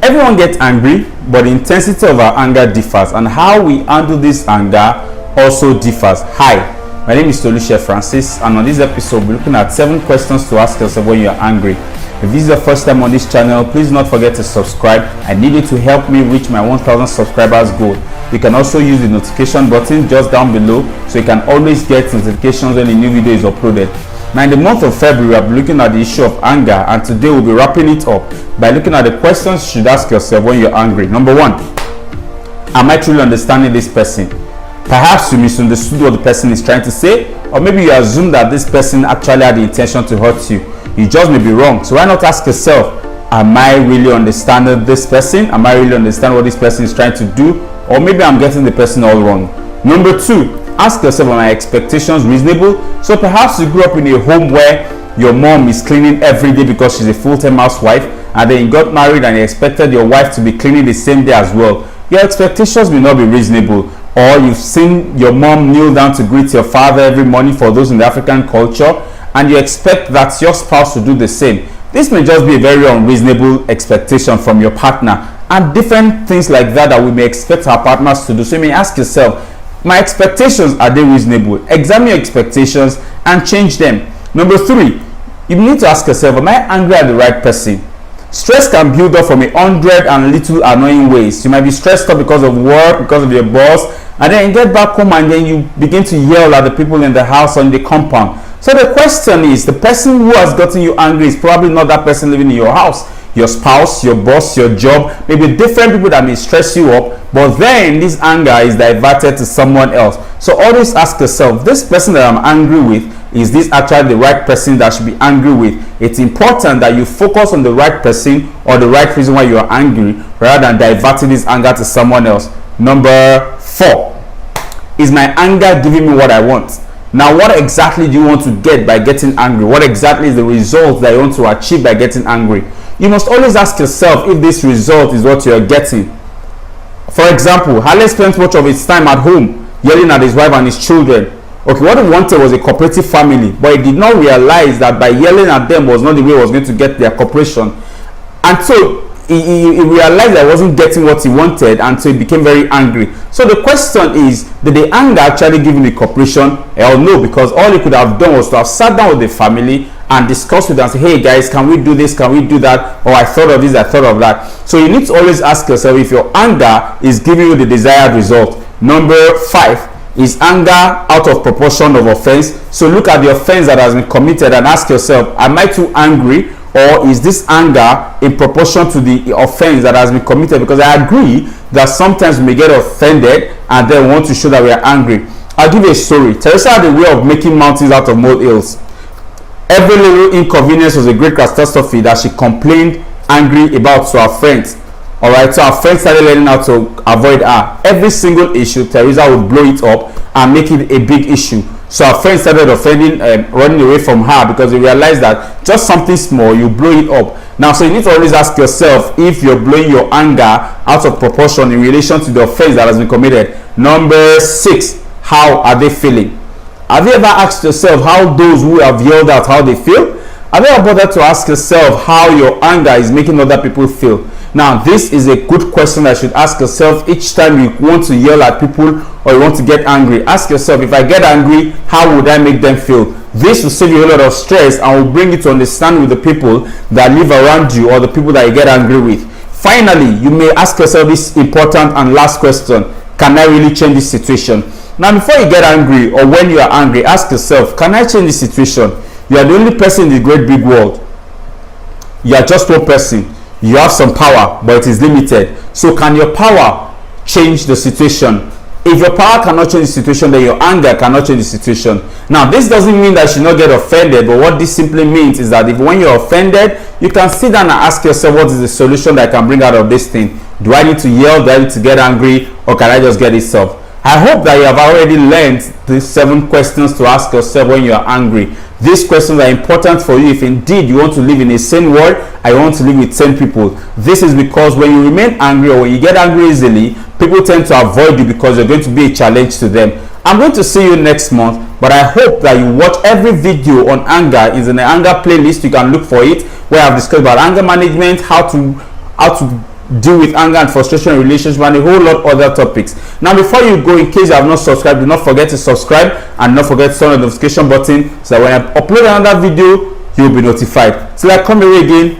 Everyone gets angry, but the intensity of our anger differs, and how we handle this anger also differs. Hi, my name is Toluche Francis, and on this episode we're looking at 7 questions to ask yourself when you're angry. If this is your first time on this channel, please do not forget to subscribe. I need you to help me reach my 1000 subscribers goal. You can also use the notification button just down below so you can always get notifications when a new video is uploaded. Now, in the month of February, I'll be looking at the issue of anger, and today we'll be wrapping it up by looking at the questions you should ask yourself when you're angry. Number 1, am I truly understanding this person? Perhaps you misunderstood what the person is trying to say, or maybe you assume that this person actually had the intention to hurt you. You just may be wrong. So why not ask yourself, am I really understanding this person? Am I really understanding what this person is trying to do? Or maybe I'm getting the person all wrong. Number 2, ask yourself, are my expectations reasonable? So perhaps you grew up in a home where your mom is cleaning every day because she's a full-time housewife, and then you got married and you expected your wife to be cleaning the same day as well. Your expectations may not be reasonable. Or you've seen your mom kneel down to greet your father every morning for those in the African culture, and you expect that your spouse to do the same. This may just be a very unreasonable expectation from your partner, and different things like that we may expect our partners to do. So you may ask yourself, my expectations, are they reasonable? Examine your expectations and change them. Number 3, you need to ask yourself, am I angry at the right person? Stress can build up from 100 and little annoying ways. You might be stressed up because of work, because of your boss, and then you get back home and then you begin to yell at the people in the house or in the compound. So the question is, the person who has gotten you angry is probably not that person living in your house. Your spouse, your boss, your job, maybe different people that may stress you up, but then this anger is diverted to someone else. So always ask yourself, this person that I'm angry with, is this actually the right person that I should be angry with? It's important that you focus on the right person or the right reason why you are angry, rather than diverting this anger to someone else. Number 4, is my anger giving me what I want? Now, what exactly do you want to get by getting angry? What exactly is the result that you want to achieve by getting angry? You must always ask yourself if this result is what you're getting. For example, Halle spent much of his time at home yelling at his wife and his children. Okay, what he wanted was a cooperative family, but he did not realize that by yelling at them was not the way he was going to get their cooperation. And so he realized that he wasn't getting what he wanted, and so he became very angry. So the question is, did the anger actually give him the cooperation? Hell no, because all he could have done was to have sat down with the family and discuss with them and say, hey guys, can we do this, can we do that, or I thought of this, I thought of that. So you need to always ask yourself if your anger is giving you the desired result. Number 5, is anger out of proportion of offense? So look at the offense that has been committed and ask yourself, am I too angry, or is this anger in proportion to the offense that has been committed? Because I agree that sometimes we may get offended and then want to show that we are angry. I'll give you a story. Teresa had a way of making mountains out of molehills. Every little inconvenience was a great catastrophe that she complained angry about to her friends. Alright, so our friends started learning how to avoid her. Every single issue, Teresa would blow it up and make it a big issue. So our friends started running away from her because they realized that just something small, you blow it up. Now, so you need to always ask yourself if you're blowing your anger out of proportion in relation to the offense that has been committed. Number 6, how are they feeling? Have you ever asked yourself how those who have yelled out, how they feel? Have you ever bothered to ask yourself how your anger is making other people feel? Now, this is a good question that you should ask yourself each time you want to yell at people or you want to get angry. Ask yourself, if I get angry, how would I make them feel? This will save you a lot of stress and will bring you to understand with the people that live around you or the people that you get angry with. Finally, you may ask yourself this important and last question: can I really change this situation? Now, before you get angry or when you are angry, ask yourself, can I change this situation? You are the only person in the great big world. You are just one person. You have some power, but it is limited. So can your power change the situation? If your power cannot change the situation, then your anger cannot change the situation. Now, this doesn't mean that you should not get offended, but what this simply means is that if when you're offended, you can sit down and ask yourself, what is the solution that I can bring out of this thing? Do I need to yell? Do I need to get angry? Or can I just get it solved? I hope that you have already learned these 7 questions to ask yourself when you are angry. These questions are important for you if indeed you want to live in a sane world and you want to live with sane people. This is because when you remain angry or when you get angry easily, people tend to avoid you because you're going to be a challenge to them. I'm going to see you next month, but I hope that you watch every video on anger. Is in the anger playlist. You can look for it, where I've discussed about anger management, how to deal with anger and frustration in relationships, and a whole lot of other topics. Now, before you go, in case you have not subscribed, do not forget to subscribe and not forget to turn on the notification button so that when I upload another video, you'll be notified. Till I come here again,